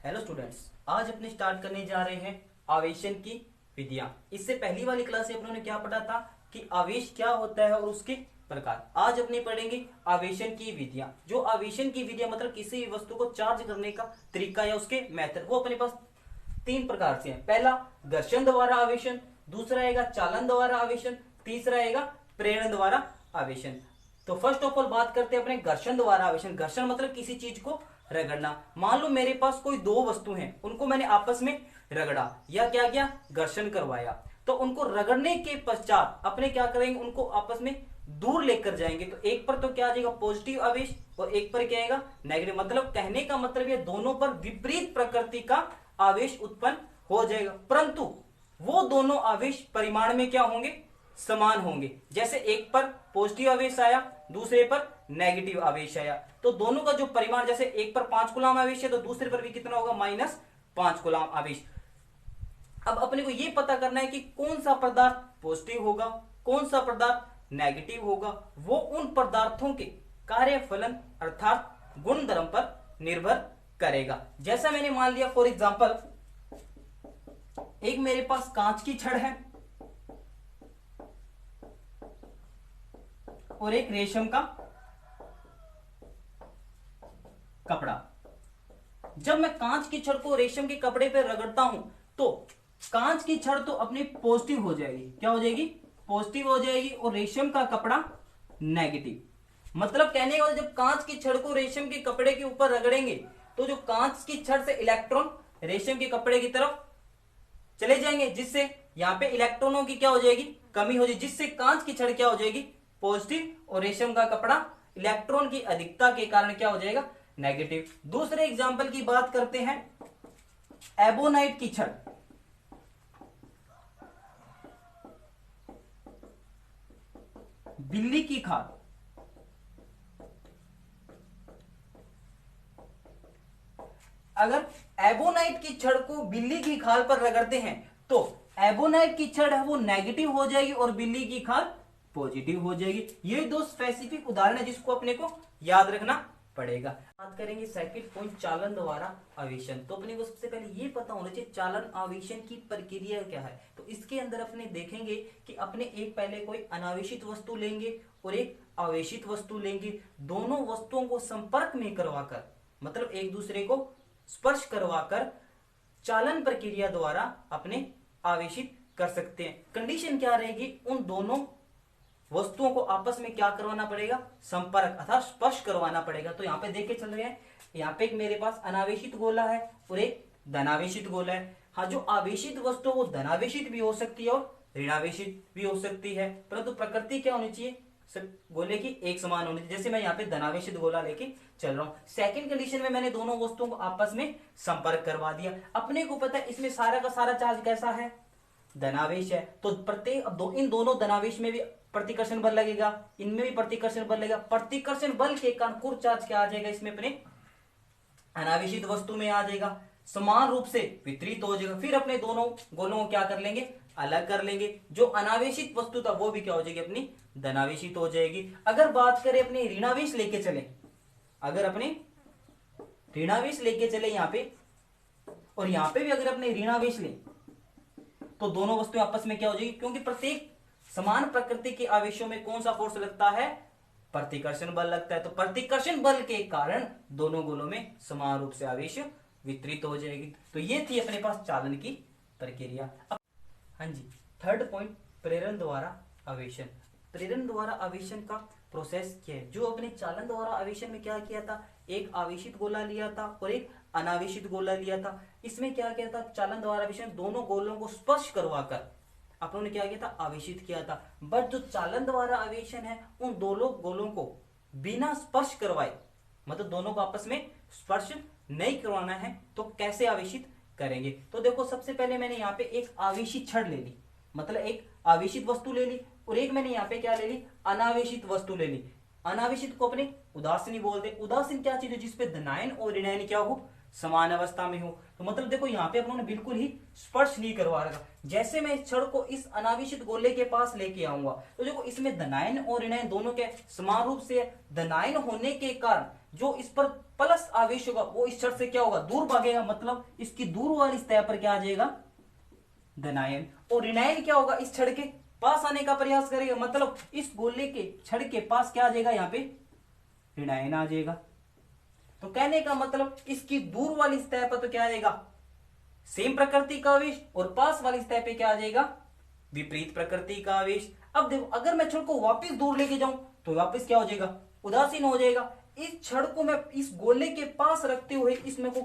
Hello students, आज अपने start करने जा रहे हैं आवेशन की विधियां। इससे पहली वाली क्लास में अपनों ने क्या पढ़ा था कि आवेश क्या होता है और उसके प्रकार। आज अपने पढ़ेंगे आवेशन की विधियां। जो आवेशन की विधियां मतलब किसी भी वस्तु को चार्ज करने का तरीका या उसके मेथड, वो अपने पास तीन प्रकार से है। पहला घर्षण द्वारा आवेशन, दूसरा आएगा चालन द्वारा आवेशन, तीसरा आएगा प्रेरण द्वारा आवेशन। तो फर्स्ट ऑफ ऑल बात करते हैं अपने घर्षण द्वारा आवेशन। घर्षण मतलब किसी चीज को रगड़ना। मान लो मेरे पास कोई दो वस्तु हैं, उनको मैंने आपस में रगड़ा या क्या किया, घर्षण करवाया। तो उनको रगड़ने के पश्चात अपने क्या करेंगे, उनको आपस में दूर लेकर जाएंगे। तो एक पर तो क्या आ जाएगा पॉजिटिव आवेश और एक पर क्या आएगा नेगेटिव। मतलब कहने का मतलब ये दोनों पर विपरीत प्रकृति का आवेश उत्पन्न हो जाएगा, परंतु वो दोनों आवेश परिमाण में क्या होंगे, समान होंगे। जैसे एक पर पॉजिटिव आवेश आया, दूसरे पर नेगेटिव आवेश आया, तो दोनों का जो परिमाण, जैसे एक पर 5 कूलम आवेश है तो दूसरे पर भी कितना होगा, -5 कूलम आवेश। अब अपने को यह पता करना है कि कौन सा पदार्थ पॉजिटिव होगा, कौन सा पदार्थ नेगेटिव होगा। वो उन पदार्थों के कार्यफलन अर्थात गुणधर्म पर निर्भर करेगा। जैसा मैंने मान लिया फॉर एग्जांपल, एक मेरे पास कांच की छड़ है और एक रेशम का कपड़ा। जब मैं कांच की छड़ को रेशम के कपड़े पर रगड़ता हूं तो कांच की छड़ तो अपनी पॉजिटिव हो जाएगी। क्या हो जाएगी, पॉजिटिव हो जाएगी, और रेशम का कपड़ा नेगेटिव। मतलब कहने का जब कांच की छड़ को रेशम के कपड़े के ऊपर रगड़ेंगे तो जो कांच की छड़ से इलेक्ट्रॉन रेशम के कपड़े की तरफ चले जाएंगे, जिससे यहां पे इलेक्ट्रॉनों की क्या हो जाएगी, कमी हो जाएगी, जिससे कांच की छड़ क्या हो जाएगी, पॉजिटिव, और रेशम का कपड़ा इलेक्ट्रॉन की अधिकता के कारण क्या हो जाएगा, नेगेटिव। दूसरे एग्जांपल की बात करते हैं, एबोनाइट की छड़। बिल्ली की खाल। अगर एबोनाइट की छड़ को बिल्ली की खाल पर रगड़ते हैं तो एबोनाइट की छड़ है वो नेगेटिव हो जाएगी और बिल्ली की खाल पॉजिटिव हो जाएगी। ये दो स्पेसिफिक उदाहरण है जिसको अपने को याद रखना पड़ेगा। बात करेंगे सेकंड पॉइंट, चालन द्वारा आवेशन। तो अपने को सबसे पहले ये पता होना चाहिए चालन आवेशन की प्रक्रिया क्या है। तो इसके अंदर अपने देखेंगे कि अपने एक पहले कोई अनावेशित वस्तु लेंगे और एक आवेशित वस्तु लेंगे। दोनों वस्तुओं को संपर्क में करवाकर, मतलब एक दूसरे को स्पर्श करवाकर चालन प्रक्रिया द्वारा अपने आवेशित कर सकते हैं। कंडीशन क्या रहेगी, उन दोनों वस्तुओं को आपस में क्या करवाना पड़ेगा, संपर्क अर्थात स्पर्श करवाना पड़ेगा। तो यहाँ पे देख के चल रहे हैं, यहाँ पे एक मेरे पास अनावेशित गोला है और एक धनावेशित गोला है। हाँ, जो आवेशित वस्तु वो धनावेशित भी हो सकती है और ऋणावेशित भी हो सकती है, परंतु प्रकृति क्या होनी चाहिए, गोले की एक समान होनी चाहिए। जैसे मैं यहाँ पे धनावेशित गोला लेके चल रहा हूं, सेकंड कंडीशन में मैंने दोनों वस्तुओं को आपस में संपर्क करवा दिया। अपने को पता है इसमें सारा का सारा चार्ज कैसा है, धनावेश है। तो प्रत्येक इन दोनों धनावेश में भी प्रतिकर्षण बल लगेगा, इनमें भी प्रतिकर्षण बल लगेगा। प्रतिकर्षण बल के कारण कुल चार्ज क्या आ जाएगा, इसमें अपने अनावेशित वस्तु में आ जाएगा, समान रूप से वितरित हो जाएगा। फिर अपने दोनों गोलों को क्या कर लेंगे, अलग कर लेंगे। जो अनावेशित वस्तु था वो भी क्या हो जाएगी, अपनी धनावेशित हो जाएगी। अगर बात करें अपने ऋणावेश लेके चले, अगर अपने ऋणावेश लेके चले यहाँ पे और यहाँ पे भी अगर अपने ऋणावेश ले तो दोनों वस्तुएं आपस में क्या हो जाएगी, क्योंकि प्रत्येक समान प्रकृति के आवेशों में कौन सा फोर्स लगता है, प्रतिकर्षण बल लगता है। तो प्रतिकर्षण बल के कारण दोनों गोलों में समान रूप से आवेश वितरित हो जाएगी। तो ये थी अपने पास चालन की प्रक्रिया। हाँ जी, थर्ड पॉइंट, प्रेरण द्वारा आवेशन। प्रेरण द्वारा आवेशन का प्रोसेस क्या है। जो अपने चालन द्वारा आवेशन में क्या किया था, एक आवेशित गोला लिया था और एक अनावेशित गोला लिया था। इसमें क्या किया था, चालन द्वारा आवेशन दोनों गोलों को स्पर्श करवाकर अपनों ने क्या किया था, आवेशित किया था। बट जो चालन द्वारा आवेशन है उन दोनों गोलों को बिना स्पर्श करवाए, मतलब दोनों को आपस में स्पर्श नहीं करवाना है, तो कैसे आवेशित करेंगे। तो देखो, सबसे पहले मैंने यहाँ पे एक आवेशित छड़ ले ली, मतलब एक आवेशित वस्तु ले ली, और एक मैंने यहाँ पे क्या ले ली, अनावेशित वस्तु ले ली। अनावेशित को अपने उदासीन बोल दे। उदासीन क्या चीज है, जिसपे धनायन और ऋणायन क्या हो, समान अवस्था में हो। तो मतलब देखो यहाँ पे अपनों ने बिल्कुल ही स्पर्श नहीं करवा रखा। जैसे मैं इस छड़ को इस अनावेशित गोले के पास लेके आऊंगा तो देखो इसमें धनायन और ऋणायन दोनों के समान रूप से धनायन होने के कारण जो इस पर प्लस आवेश होगा वो इस छड़ से क्या होगा, दूर भागेगा, मतलब इसकी दूर वाली सतह पर क्या आ जाएगा, धनायन। और ऋणायन क्या होगा, इस छड़ के पास आने का प्रयास करेगा, मतलब इस गोले के छड़ के पास क्या आ जाएगा, यहाँ पे ऋणायन आ जाएगा। तो कहने का मतलब इसकी दूर वाली सतह पर तो क्या आ जाएगा, सेम प्रकृति का आवेश, और पास वाली सतह पे क्या आ जाएगा, विपरीत प्रकृति का आवेश। अब देखो अगर मैं छड़ को वापस दूर लेके जाऊं तो वापस क्या हो जाएगा, उदासीन हो जाएगा। इस छड़ को मैं इस गोले के पास रखते हुए इसमें को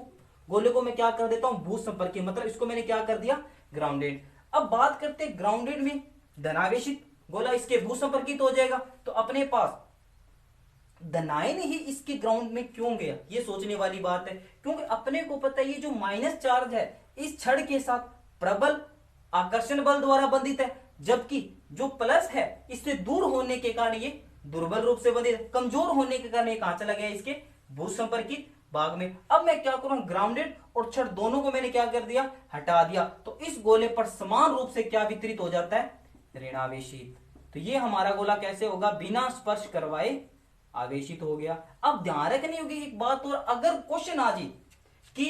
गोले को मैं क्या कर देता हूं, भू संपर्क, मतलब इसको मैंने क्या कर दिया, ग्राउंडेड। अब बात करते हैं ग्राउंडेड में धनावेशित गोला इसके भू संपर्कित हो जाएगा, तो अपने पास धनायन ही इसके ग्राउंड में क्यों गया, ये सोचने वाली बात है। क्योंकि अपने को पता है ये जो माइनस चार्ज है इस छड़ के साथ प्रबल आकर्षण बल द्वारा बंधित है, जबकि जो प्लस है इससे दूर होने के कारण ये दुर्बल रूप से बंधित है, कमजोर होने के कारण ये कहां चला गया, इसके भू संपर्कित भाग में। अब मैं क्या करूं, ग्राउंडेड और छड़ दोनों को मैंने क्या कर दिया, हटा दिया, तो इस गोले पर समान रूप से क्या वितरित हो जाता है, ऋणावेशित। तो ये हमारा गोला कैसे होगा, बिना स्पर्श करवाए आवेशित हो गया। अब ध्यान रखनी होगी एक बात और, अगर क्वेश्चन आ जाए कि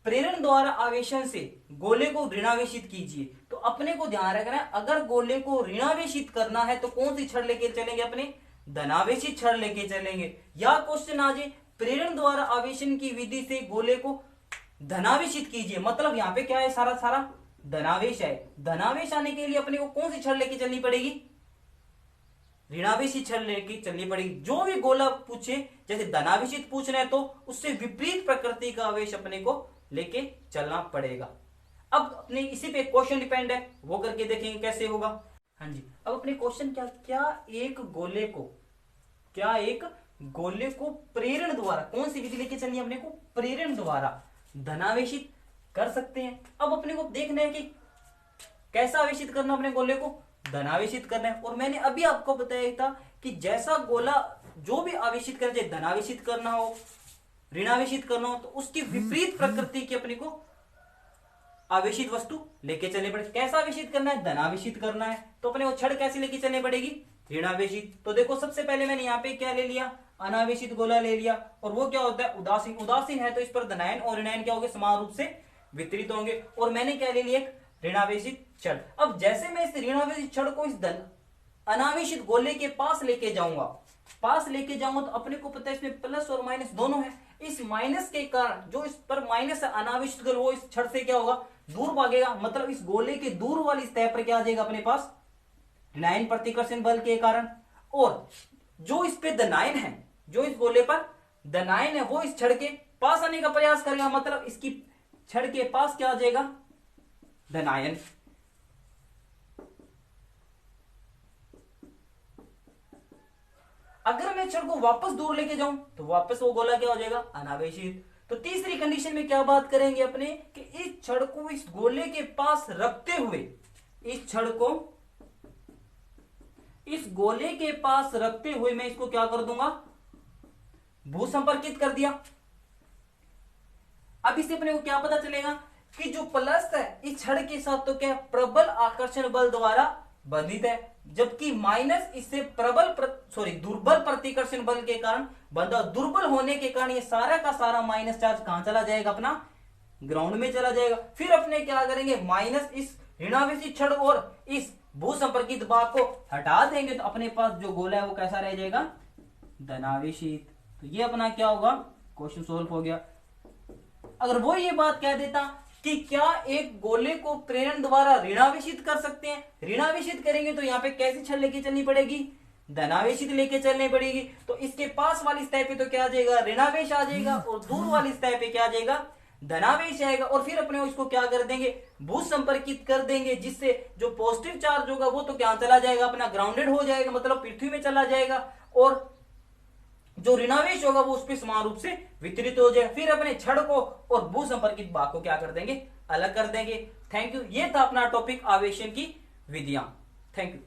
प्रेरण द्वारा आवेशन से गोले को ऋणावेशित कीजिए, तो अपने को ध्यान रखना है अगर गोले को ऋणावेशित करना है तो कौन सी छड़ लेके चलेंगे, अपने धनावेशित छड़ लेके चलेंगे। या क्वेश्चन आ जाए प्रेरण द्वारा आवेशन की विधि से गोले को धनावेशित कीजिए, मतलब यहां पे क्या है, सारा सारा धनावेश है। धनावेश आने के लिए अपने को कौन सी छड़ लेके चलनी पड़ेगी, ऋणावेशित छड़ लेके चलनी पड़ेगी। जो भी गोला पूछे, जैसे धनावेशित पूछ रहे हैं तो उससे विपरीत प्रकृति का आवेश अपने को लेके चलना पड़ेगा। अब अपने इसी पे क्वेश्चन डिपेंड है, वो करके देखेंगे कैसे होगा। हाँ जी, अब अपने क्वेश्चन क्या एक गोले को प्रेरण द्वारा कौन सी विधि लेके चलनी है, अपने को प्रेरण द्वारा धनावेशित कर सकते हैं। अब अपने को देखना है कि कैसा आवेशित करना, अपने गोले को धनावेशित करना है। और मैंने अभी आपको बताया था कि जैसा गोला जो भी आवेशित करना चाहिए, धनावेशित करना हो, ऋणावेशित करना हो, तो उसकी विपरीत प्रकृति की अपने को आवेशित वस्तु लेके चलनी पड़ेगी। कैसा आवेशित करना है, धनावेशित करना है, तो अपने को छड़ कैसे लेके चलनी पड़ेगी, ऋणावेशित। तो देखो सबसे पहले मैंने यहाँ पे क्या ले लिया, अनावेशित गोला ले लिया, और वो क्या होता है, उदासीन। उदासीन है तो इस पर धनायन और ऋणायन क्या होंगे, समान रूप से वितरित होंगे। और मैंने क्या ले लिया, एक ऋणावेशित छड़। अब जैसे मैं इस ऋणावेशित छड़ को इस अनावेशित गोले के पास लेके जाऊंगा तो अपने को पता है इसमें प्लस और माइनस दोनों है। इस माइनस के कारण जो इस पर माइनस है अनावेशित गोल, वो इस छड़ से क्या होगा, दूर भागेगा, मतलब इस गोले के दूर वाली सतह पर क्या आ जाएगा अपने पास, ऋणायन प्रतिकर्षण बल के कारण। और जो इस पे धनायन है, जो इस गोले पर धनायन है, वो इस छड़ के पास आने का प्रयास करेगा, मतलब इसकी छड़ के पास क्या आ जाएगा, धनायन। अगर मैं छड़ को वापस दूर लेके जाऊं तो वापस वो गोला क्या हो जाएगा, अनावेशित। तो तीसरी कंडीशन में क्या बात करेंगे अपने कि इस छड़ को इस गोले के पास रखते हुए, इस छड़ को इस गोले के पास रखते हुए मैं इसको क्या कर दूंगा, भू संपर्कित कर दिया। अब इससे अपने को क्या पता चलेगा कि जो प्लस है इस छड़ के साथ तो क्या प्रबल आकर्षण बल द्वारा बंधित है, जबकि माइनस इससे दुर्बल प्रतिकर्षण बल के कारण बंधा। दुर्बल होने के कारण ये सारा का सारा माइनस चार्ज कहां चला जाएगा, अपना ग्राउंड में चला जाएगा। फिर अपने क्या करेंगे, माइनस इस ऋणावेशित छड़ और इस भू संपर्कित भाग को हटा देंगे, तो अपने पास जो गोला है वो कैसा रह जाएगा, धनावेशित। तो ये अपना क्या होगा, क्वेश्चन सोल्व हो गया। अगर वो ये बात कह देता कि क्या एक गोले को प्रेरण द्वारा ऋणावेशित कर सकते हैं, ऋणावेशित करेंगे तो यहाँ पे कैसी छड़ लेके चलनी पड़ेगी, धनावेशित लेके चलनी पड़ेगी। तो इसके पास वाली सतह पे तो क्या आ जाएगा, ऋणावेश आ जाएगा, और दूर वाली सतह पे क्या आ जाएगा, धनावेश आएगा। और फिर अपने इसको क्या कर देंगे, भू संपर्कित कर देंगे, जिससे जो पॉजिटिव चार्ज होगा वो तो क्या चला जाएगा, अपना ग्राउंडेड हो जाएगा, मतलब पृथ्वी में चला जाएगा, और जो ऋणावेश होगा वो उस पर समान रूप से वितरित हो जाएगा। फिर अपने छड़ को और भू संपर्कित भाग को क्या कर देंगे, अलग कर देंगे। Thank you. ये था अपना टॉपिक आवेशन की विधियां। Thank you.